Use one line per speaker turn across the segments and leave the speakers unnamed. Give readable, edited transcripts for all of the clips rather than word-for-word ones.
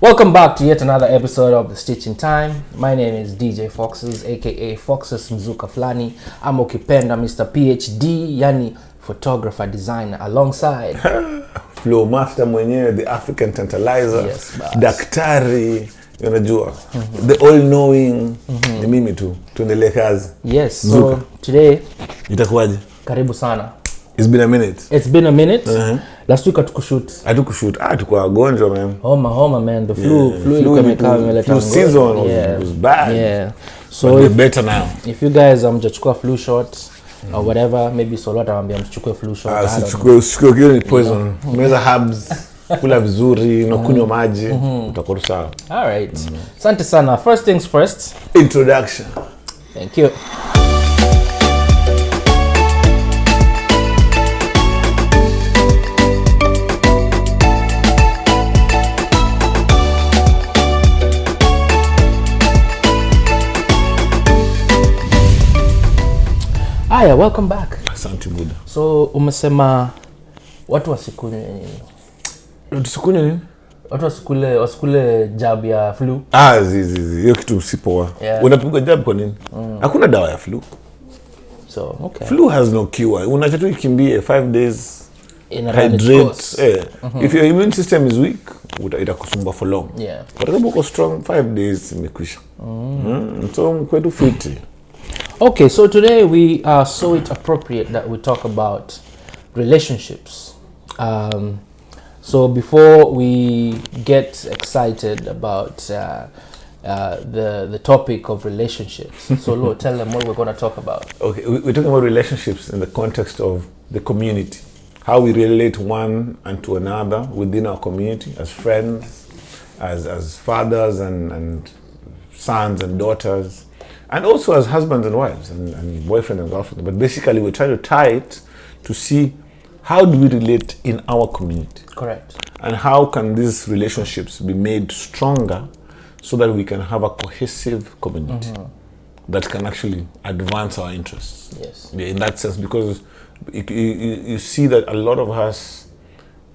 Welcome back to yet another episode of The Stitching Time. My name is DJ Foxes, aka Foxes Mzuka Flani. I'm ukipenda Mr. PhD, yani photographer designer, alongside
Flow Master mwenyewe, the African Tantalizer,
yes,
daktari, unajua, the all-knowing, ni mimi tu, tuendelee kazi.
Yes, so today,
itakuwaje?
Karibu sana.
It's been a minute.
It's been a minute. Last week hatukushoot.
Tulikuwa wagonjwa man.
Homa man, the flu ilikuwa imekaa imeleta
flu season was bad.
Yeah. So
we're better now.
If you guys mjachukua flu shot or whatever, maybe solo atamwambia mchukue flu shot.
Usichukue kile ni poison. Meza herbs, kula vizuri, na kunywa maji, utakuwa sawa.
All right. Asante sana. First things first.
Introduction.
Thank you. Aya, welcome back.
Asante Buda.
So umesema watu wasikunywe nini?
Tusikunywe nini?
Watu wasikule jab ya flu.
Zizi. Hiyo kitu usipoa.
Yeah.
Unapigwa jab kwa nini? Hakuna dawa ya flu.
So, okay.
Flu has no cure. Unaacha tu ikimbie 5 days.
Hydrate.
If your immune system is weak, itakusumbua for long.
Yeah.
But kama uko strong, 5 days imekwisha. So mkwetu fiti.
Okay, so today we saw it appropriate that we talk about relationships. So before we get excited about the topic of relationships, so Lord, tell them what we're going to talk about.
Okay, we're talking about relationships in the context of the community. How we relate one and to another within our community as friends, as fathers and sons and daughters. And also as husbands and wives and boyfriend and girlfriend. But basically we're trying to tie it to see how do we relate in our community.
Correct.
And how can these relationships be made stronger so that we can have a cohesive community that can actually advance our interests.
Yes.
Yeah, in that sense, because you see that a lot of us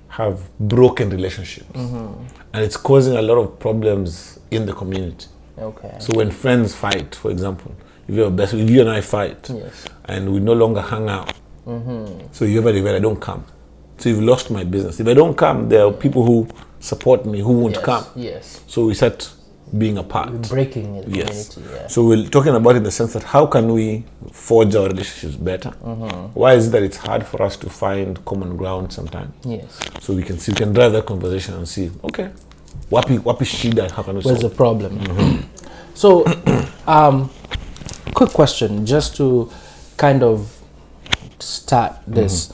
have broken relationships. And it's causing a lot of problems in the community.
Okay.
So when friends fight, for example, if you and I fight,
yes,
and we no longer hang out, so you have an event, I don't come. So you've lost my business. If I don't come, there are people who support me who won't come.
Yes.
So we start being apart.
We're breaking in the
Yes.
community. Yeah.
So we're talking about it in the sense that how can we forge our relationships better? Why is it that it's hard for us to find common ground sometimes?
Yes.
So we can drive that conversation and see, okay, wapi shida, how can we
Where's
solve?
the problem? So, quick question, just to kind of start this.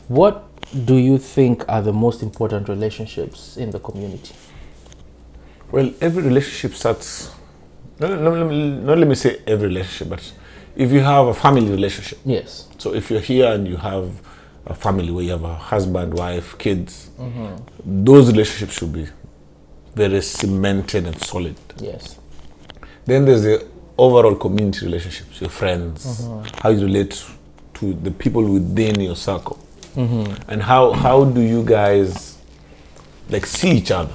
What do you think are the most important relationships in the community?
Well, every relationship starts, not let me say every relationship, but if you have a family relationship.
Yes.
So if you're here and you have a family where you have a husband, wife, kids, those relationships should be very cemented and solid.
Yes.
Then there's the overall community relationships, your friends, how you relate to the people within your circle. And how do you guys like see each other?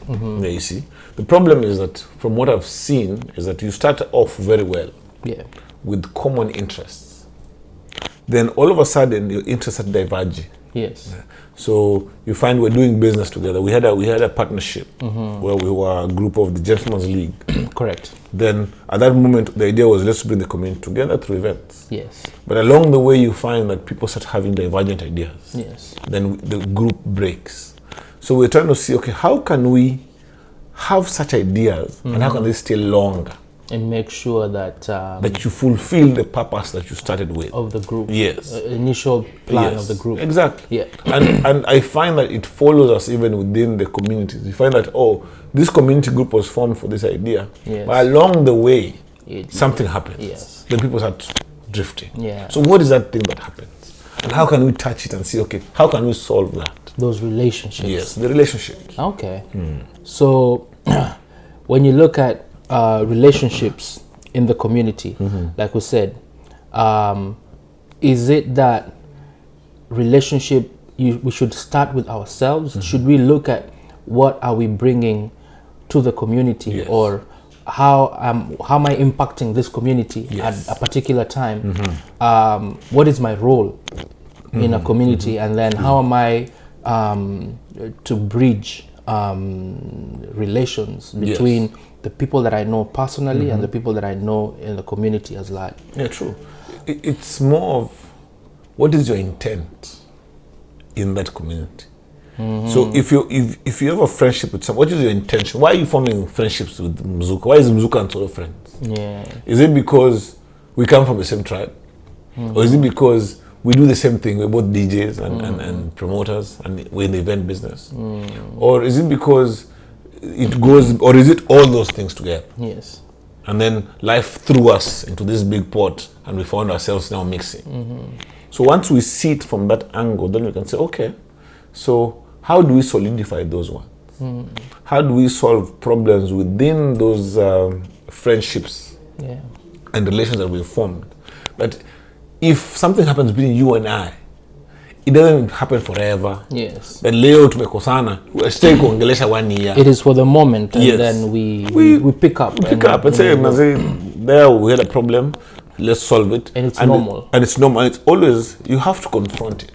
Yeah, you see, the problem is that from what I've seen is that you start off very well,
Yeah.
with common interests. Then all of a sudden your interests are diverging.
Yes.
So you find we're doing business together. We had a partnership where we were a group of the Gentlemen's League.
Correct.
Then at that moment the idea was let's bring the community together through events.
Yes.
But along the way you find that people start having divergent ideas.
Yes.
Then the group breaks. So we're trying to see, okay, how can we have such ideas and how can they stay longer?
And make sure that
That you fulfill the purpose that you started with.
of the group.
Yes.
Initial plan
Yes,
of the group.
Exactly.
Yeah.
And I find that it follows us even within the communities. You find that, this community group was formed for this idea.
Yes.
But along the way,
It-
something happens.
Yes.
Then people start drifting.
Yeah.
So what is that thing that happens? And how can we touch it and see, okay, how can we solve that?
Those relationships.
Yes, the relationships.
Okay. So when you look at relationships in the community, like we said, is it that relationship we should start with ourselves? Should we look at what are we bringing to the community,
Yes.
or how am I impacting this community
Yes.
at a particular time? What is my role in a community, and then how am I to bridge relations between the people that I know personally and the people that I know in the community as large?
Yeah, true. It's more of what is your intent in that community. So if you have a friendship with someone, what is your intention? Why are you forming friendships with Mzuka? Why is Mzuka and Solo friends?
Yeah.
Is it because we come from the same tribe? Or is it because we do the same thing? We're both DJs and promoters, and we're in the event business? Or is it because it goes, or is it all those things together?
Yes.
And then life threw us into this big pot, and we found ourselves now mixing. So once we see it from that angle, then we can say, okay, so how do we solidify those ones? How do we solve problems within those friendships and relations that we've formed? But if something happens between you and I, it doesn't happen forever.
Yes.
But leo tumekosana, we stay kuongelesha 1 year.
It is for the moment, and
Yes.
then we pick up.
Pick up and say, there we had a problem, let's solve it.
And it's normal.
And it's normal. It's always, you have to confront it.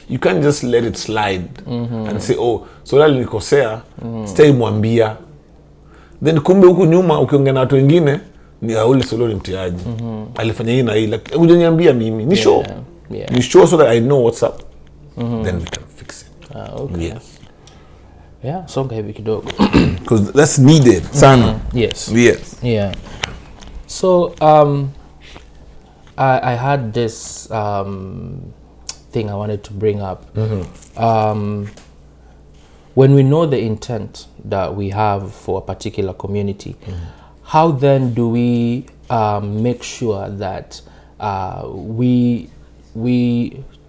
You can't just let it slide and say, oh, so that nilikosea, stay mwambia. Then kumbe huku nyuma ukiongea na watu wengine ni ule solo ni mtiaji. Alifanya hii na hii, like hujaniambia mimi. Ni show.
Yeah.
Ni show so that I know what's up. Then we can fix it.
Okay.
Yes.
Yeah, songa hivi kidogo.
Because that's needed. Sana.
Yes.
Yes.
Yeah. So I had this thing I wanted to bring up. When we know the intent that we have for a particular community, how then do we make sure that we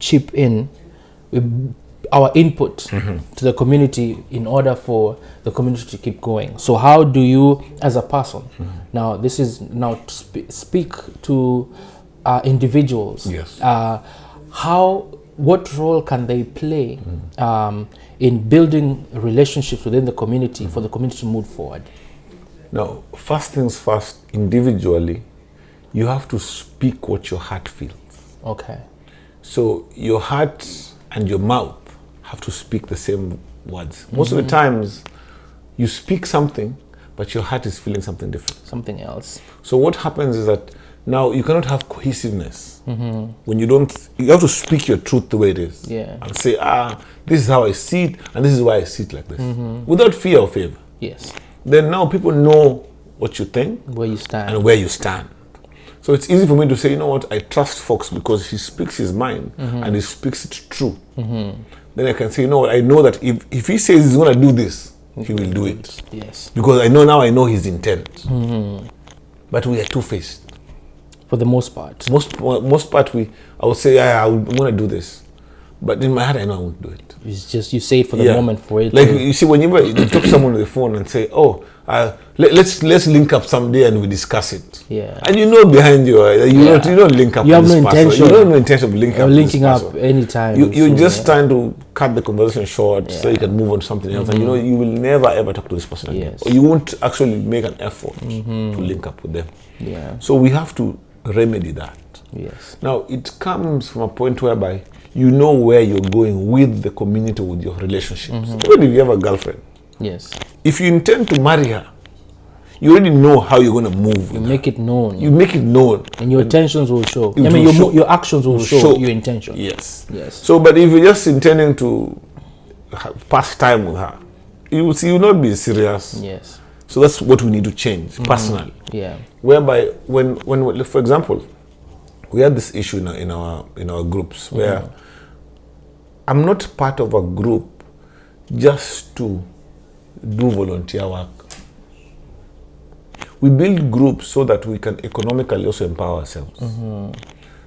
chip in with our input to the community in order for the community to keep going? So how do you, as a person, now this is now to speak to individuals,
Yes.
what role can they play in building relationships within the community for the community to move forward?
Now, first things first, individually, you have to speak what your heart feels.
Okay.
So your heart and your mouth have to speak the same words. Most of the times, you speak something, but your heart is feeling something different.
Something else.
So what happens is that now you cannot have cohesiveness when you don't. You have to speak your truth the way it is,
Yeah.
and say, this is how I see it, and this is why I see it like this, without fear or favor.
Yes.
Then now people know what you think
Where you stand.
and where you stand. So it's easy for me to say, you know what, I trust Fox because he speaks his mind and he speaks it true. Then I can say, you know what, I know that if he says he's going to do this, he will do it.
Yes.
Because I know his intent. But we are two-faced.
For the most part.
Most part, I would say, I'm going to do this. But in my heart, I know I won't do it.
It's just you say it for the moment for it.
Like you see, whenever you talk to someone on the phone and say, "Oh, let's link up someday and we discuss it."
Yeah.
And you know behind you, you don't link up.
You have
with
no
this person.
intention.
You don't have no intention of linking up. with
linking
this
up
person.
anytime.
You're
soon,
just trying to cut the conversation short so
Yeah.
you can move on to something else. And you know you will never ever talk to this person again,
Yes.
or you won't actually make an effort to link up with them.
Yeah.
So we have to remedy that.
Yes.
Now, it comes from a point whereby you know where you're going with the community, with your relationships. Even if you have a girlfriend,
Yes.
if you intend to marry her, you already know how you're going to move.
You make it known.
You make it known.
And your intentions will show.
It
I mean,
will show.
your actions will show your intention.
Yes.
Yes.
So, but if you're just intending to pass time with her, you will not be serious.
Yes.
So that's what we need to change personally.
Yeah.
Whereby, when for example, we had this issue in our groups where I'm not part of a group just to do volunteer work. We build groups so that we can economically also empower ourselves.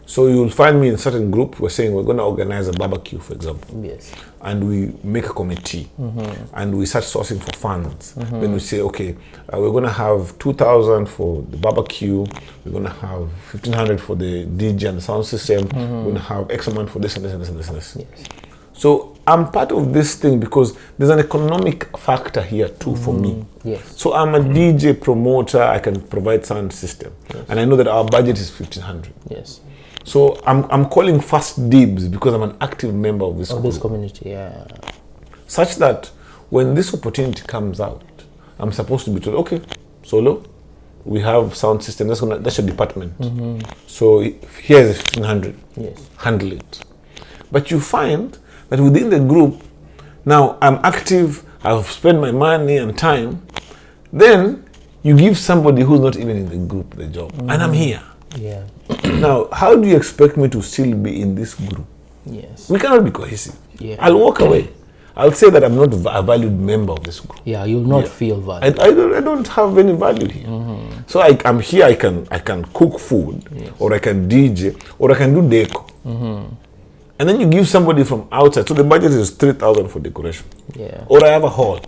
So you'll find me in a certain group, we're saying we're going to organize a barbecue, for example.
Yes.
And we make a committee and we start sourcing for funds. Then we say, okay, we're going to have 2,000 for the barbecue, we're going to have 1,500 for the DJ and the sound system, we're going to have X amount for this and this and this and this and this.
Yes.
So I'm part of this thing because there's an economic factor here too for me.
Yes.
So I'm a DJ promoter, I can provide sound system.
Yes.
And I know that our budget is 1,500.
Yes.
So I'm calling first dibs because I'm an active member of this
Of
group.
this community, yeah.
Such that when this opportunity comes out, I'm supposed to be told, okay, Solo, we have sound system, that's your department. So here's 1,500.
Yes.
Handle it. But you find that within the group, now I'm active, I've spent my money and time, then you give somebody who's not even in the group the job, and I'm here.
Yeah.
Now, how do you expect me to still be in this group?
Yes.
We cannot be cohesive.
Yeah.
I'll walk away. I'll say that I'm not a valued member of this group.
Yeah, you'll not feel valued.
I don't have any value here. So I'm here, I can cook food, or I can DJ, or I can do deco. And then you give somebody from outside, so the budget is 3,000 for decoration.
Yeah.
Or I have a hall.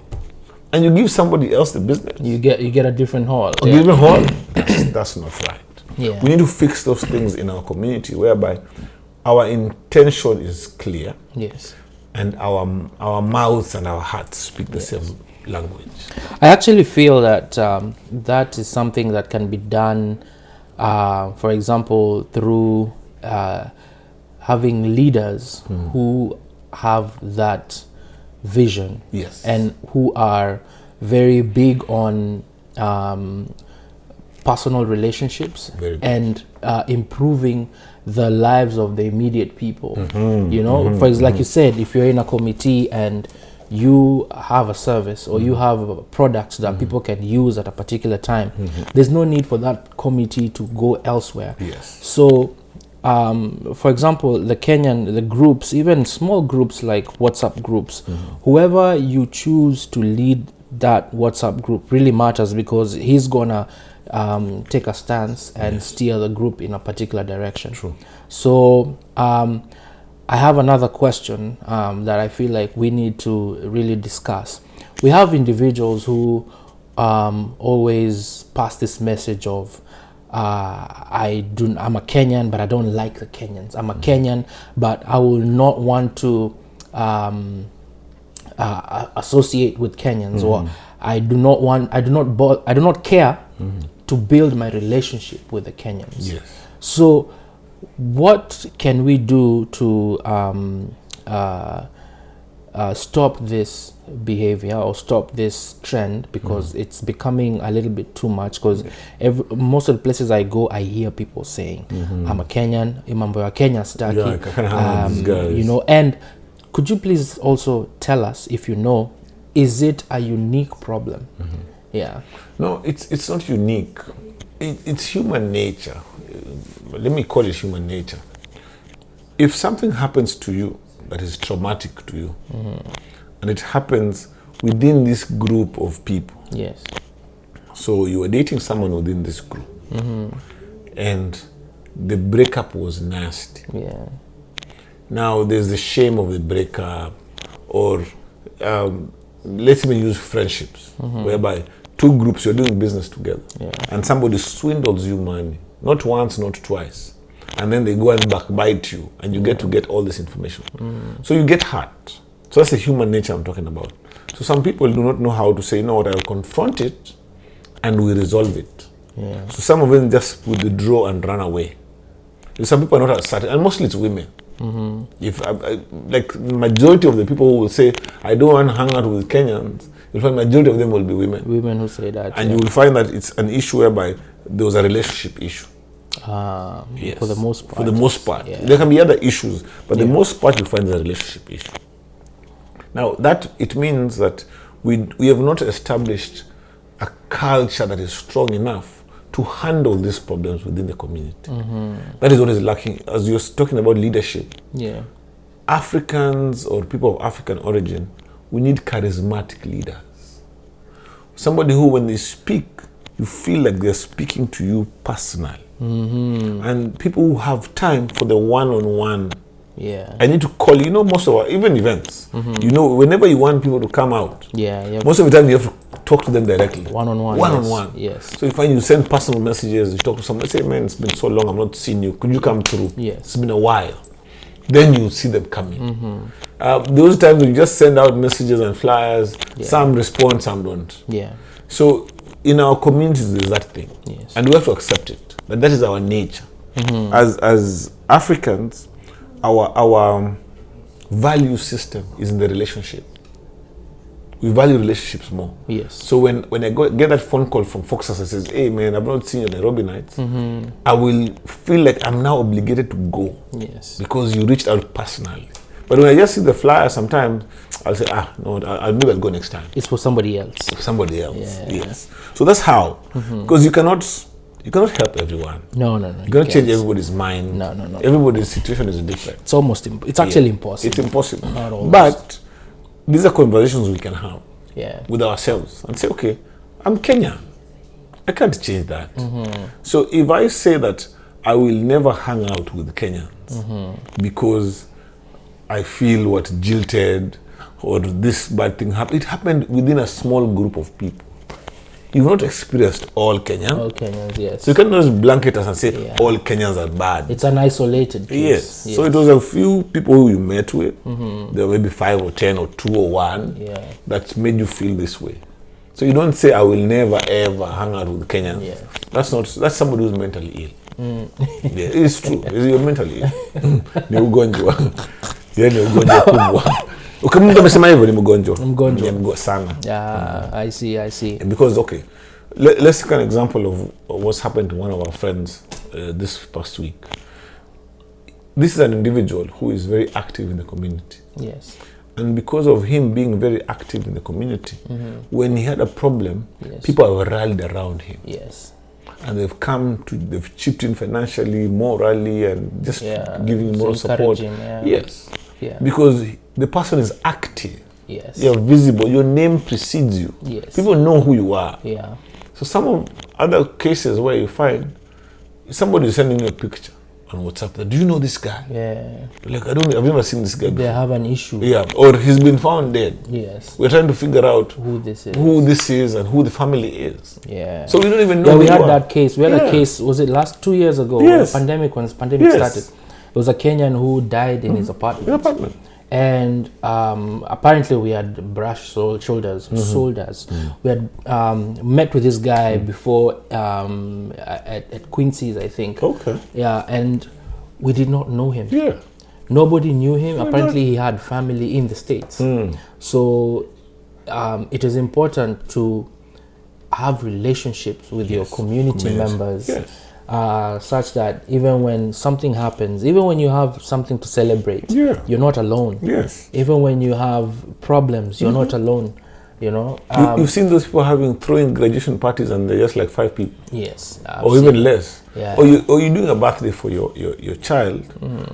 And you give somebody else the business.
You get a different hall.
A different hall? That's not right.
Yeah.
We need to fix those things in our community whereby our intention is clear.
Yes.
And our mouths and our hearts speak the same language.
I actually feel that that is something that can be done, for example, through having leaders who have that vision.
Yes.
And who are very big on personal relationships
Very good.
and improving the lives of the immediate people. You know, for example, like you said, if you're in a committee and you have a service or you have products that people can use at a particular time, there's no need for that committee to go elsewhere.
Yes.
So, for example, the groups, even small groups like WhatsApp groups, whoever you choose to lead that WhatsApp group really matters because he's gonna take a stance and steer the group in a particular direction.
True.
So I have another question that I feel like we need to really discuss. We have individuals who always pass this message of I'm a Kenyan, but I don't like the Kenyans. I'm a Kenyan, but I will not want to associate with Kenyans, or I do not care to build my relationship with the Kenyans.
Yes.
So, what can we do to stop this behavior or stop this trend, because it's becoming a little bit too much? Because most of the places I go, I hear people saying, I'm a Kenyan, imambo ya Kenya staki.
Yeah, I can't handle these guys.
You know, and could you please also tell us, if you know, is it a unique problem? Yeah.
No, it's not unique. It's human nature. Let me call it human nature. If something happens to you that is traumatic to you, and it happens within this group of people.
Yes.
So you were dating someone within this group, and the breakup was nasty.
Yeah.
Now there's the shame of the breakup, or let's even use friendships, whereby two groups, you're doing business together, and somebody swindles you money, not once, not twice, and then they go and backbite you, and you get to get all this information. So you get hurt. So that's the human nature I'm talking about. So some people do not know how to say, you know what, I'll confront it, and we resolve it.
Yeah.
So some of them just withdraw and run away. Some people are not as certain, and mostly it's women. If like majority of the people who will say, I don't want to hang out with Kenyans, you'll find majority of them will be women.
Women who say that.
And you will find that it's an issue whereby there was a relationship issue.
Yes. For the most part.
For the most part.
Yeah.
There can be other issues, but the most part you'll find is a relationship issue. Now it means that we have not established a culture that is strong enough to handle these problems within the community. That is what is lacking. As you're talking about leadership, Africans or people of African origin, we need charismatic leaders. Somebody who, when they speak, you feel like they're speaking to you personally. And people who have time for the one-on-one. I need to call, most of our, even events, whenever you want people to come out, most of the time you have to talk to them directly. One-on-one.
Yes.
So you send personal messages, you talk to someone, say, man, it's been so long, I'm not seeing you. Could you come through?
Yes.
It's been a while. then you see them coming. Those times we just send out messages and flyers. Some respond, some don't.
Yeah.
So in our communities, there's that thing,
Yes.
and we have to accept it. That is our nature. As Africans, our value system is in the relationship. We value relationships more.
Yes.
So when I get that phone call from Foxus that says, "Hey man, I've not seen you on Nairobi nights," I will feel like I'm now obligated to go.
Yes.
Because you reached out personally. But when I just see the flyer, sometimes I'll say, no, maybe I'll go next time.
It's for somebody else.
Somebody else.
Yeah.
Yes. So that's how. Because you cannot help everyone.
No.
You cannot change everybody's mind.
No.
Everybody's situation is different.
It's almost it's actually impossible.
It's impossible.
Not almost.
But these are conversations we can have with ourselves and say, okay, I'm Kenyan. I can't change that. So if I say that I will never hang out with Kenyans because I feel jilted or this bad thing happened, it happened within a small group of people. You've not experienced all Kenyans.
All Kenyans, yes.
So you cannot just blanket us and say all Kenyans are bad.
It's an isolated case.
Yes. So it was a few people who you met with. There were maybe 5 or 10 or 2 or 1 that made you feel this way. So you don't say I will never ever hang out with Kenyans.
Yeah.
That's somebody who's mentally ill. It's true. You're mentally ill. Ni ugonjwa. Ni ugonjwa kubwa. Mtu amesema hivyo ni mgonjwa. Mgonjwa sana.
Yeah, I see.
Because let's take an example of what's happened to one of our friends this past week. This is an individual who is very active in the community.
Yes.
And because of him being very active in the community, when he had a problem, people have rallied around him.
Yes.
And they've chipped in financially, morally, and just giving him more support. Yes.
Yeah.
Because the person is active.
Yes.
You're visible. Your name precedes you.
Yes.
People know who you are.
Yeah.
So some of other cases where you find somebody is sending you a picture on WhatsApp that, do you know this guy?
Yeah.
Like, I've never seen this guy before.
They have an issue.
Yeah. Or he's been found dead.
Yes.
We're trying to figure out
who this is
and who the family is.
Yeah.
So we don't even know.
Yeah, we had that case. We had a case, was it 2 years ago?
Yes.
When the pandemic started. There was a Kenyan who died in his apartment. And apparently we had brushed shoulders. We had met with this guy before at Quincy's, I think.
Okay.
Yeah, and we did not know him.
Yeah.
Nobody knew him. Apparently he had family in the States. So it is important to have relationships with your community members. Yes. Such that even when something happens, even when you have something to celebrate, you're not alone.
Yes.
Even when you have problems, you're not alone. You know.
You've seen those people throwing graduation parties and they're just like 5 people.
Yes.
Or even less.
Yeah.
Or you're doing a birthday for your child,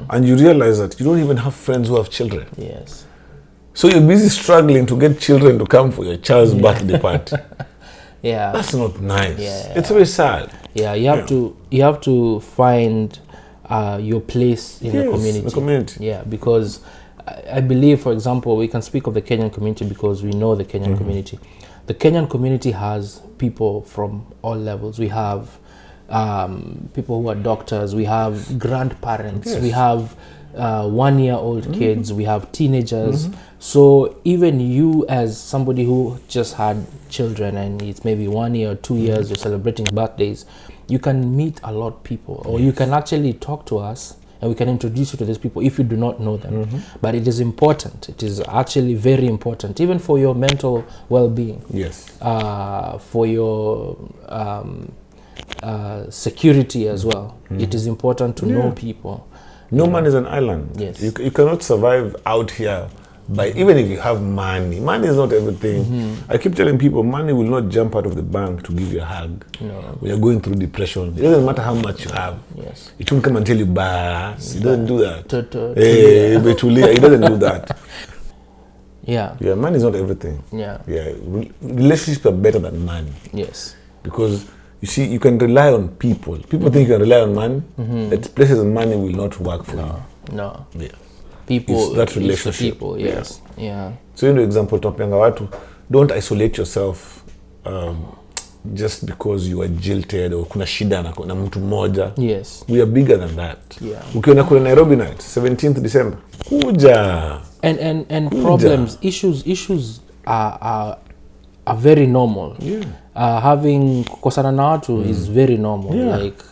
and you realize that you don't even have friends who have children.
Yes.
So you're busy struggling to get children to come for your child's birthday party.
Yeah.
That's not nice.
Yeah.
It's very sad.
Yeah, you have to find your place in the community. Yeah, because I believe, for example, we can speak of the Kenyan community because we know the Kenyan community. The Kenyan community has people from all levels. We have people who are doctors. We have grandparents. We have 1-year-old kids. We have teenagers. So even you, as somebody who just had children and it's maybe 1 year or 2 years, you're celebrating birthdays, you can meet a lot of people, or you can actually talk to us and we can introduce you to these people if you do not know them. But it is important. It is actually very important, even for your mental well-being.
Yes.
For your security as well. It is important to know people.
No man is an island.
Yes.
You cannot survive out here by, even if you have money. Money is not everything. I keep telling people, money will not jump out of the bank to give you a hug.
No.
When you're going through depression, it doesn't matter how much you have.
Yes.
It won't come and tell you, "Bas." It doesn't do that. It doesn't do that.
Yeah.
Yeah, money is not everything.
Yeah.
Yeah. Relationships are better than money.
Yes.
Because you see, you can rely on people. People think you can rely on money. At places money will not work for you.
No.
Yeah.
People,
it's that relationship.
People, yes. Yeah.
So in the example, Topianga watu, don't isolate yourself just because you are jilted or kuna shida na mtu mmoja.
Yes.
We are bigger than that.
Yeah.
Ukiona kuna Nairobi night 17th December, kuja.
And problems, issues are very normal.
Yeah.
Having kukosana na watu is very normal.
Yeah.
Like,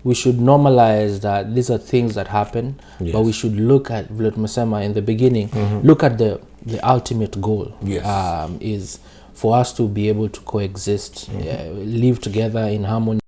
we should normalize that these are things that happen,
Yes.
but we should look at, vile tumesema in the beginning, look at the ultimate goal.
Yes.
Is for us to be able to coexist, live together in harmony.